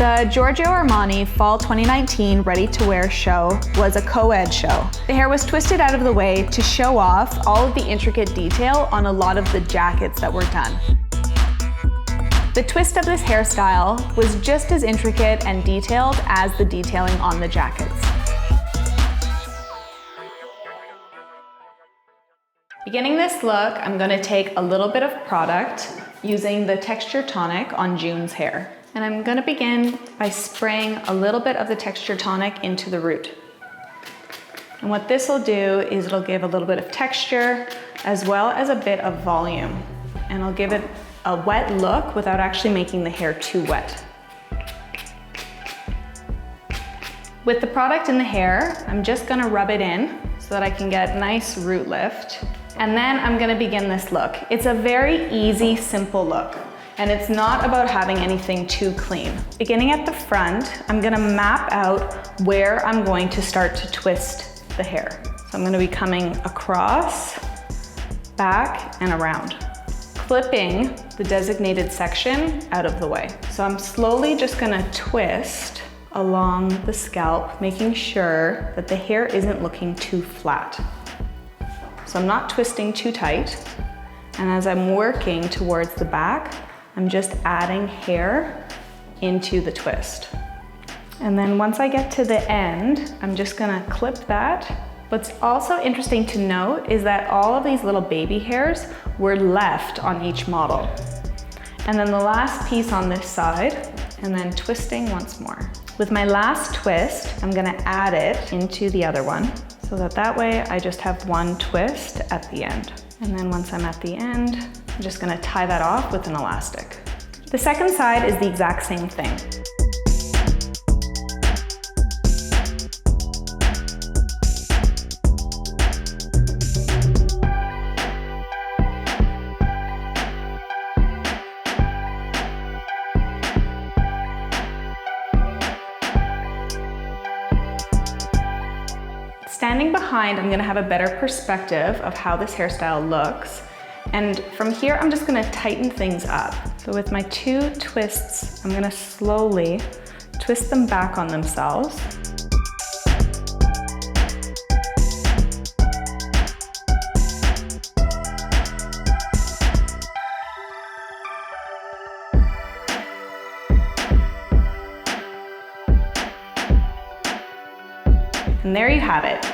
The Giorgio Armani Fall 2019 ready-to-wear show was a co-ed show. The hair was twisted out of the way to show off all of the intricate detail on a lot of the jackets that were done. The twist of this hairstyle was just as intricate and detailed as the detailing on the jackets. Beginning this look, I'm going to take a little bit of product using the Texture Tonic on June's hair. And I'm going to begin by spraying a little bit of the Texture Tonic into the root. And what this will do is it'll give a little bit of texture as well as a bit of volume. And it'll give it a wet look without actually making the hair too wet. With the product in the hair, I'm just going to rub it in so that I can get nice root lift. And then I'm going to begin this look. It's a very easy, simple look. And it's not about having anything too clean. Beginning at the front, I'm gonna map out where I'm going to start to twist the hair. So I'm gonna be coming across, back, and around, clipping the designated section out of the way. So I'm slowly just gonna twist along the scalp, making sure that the hair isn't looking too flat. So I'm not twisting too tight. And as I'm working towards the back, I'm just adding hair into the twist. And then once I get to the end, I'm just gonna clip that. What's also interesting to note is that all of these little baby hairs were left on each model. And then the last piece on this side, and then twisting once more. With my last twist, I'm gonna add it into the other one, so that way I just have one twist at the end. And then once I'm at the end, I'm just gonna tie that off with an elastic. The second side is the exact same thing. Standing behind, I'm gonna have a better perspective of how this hairstyle looks. And from here, I'm just gonna tighten things up. So with my two twists, I'm gonna slowly twist them back on themselves. And there you have it.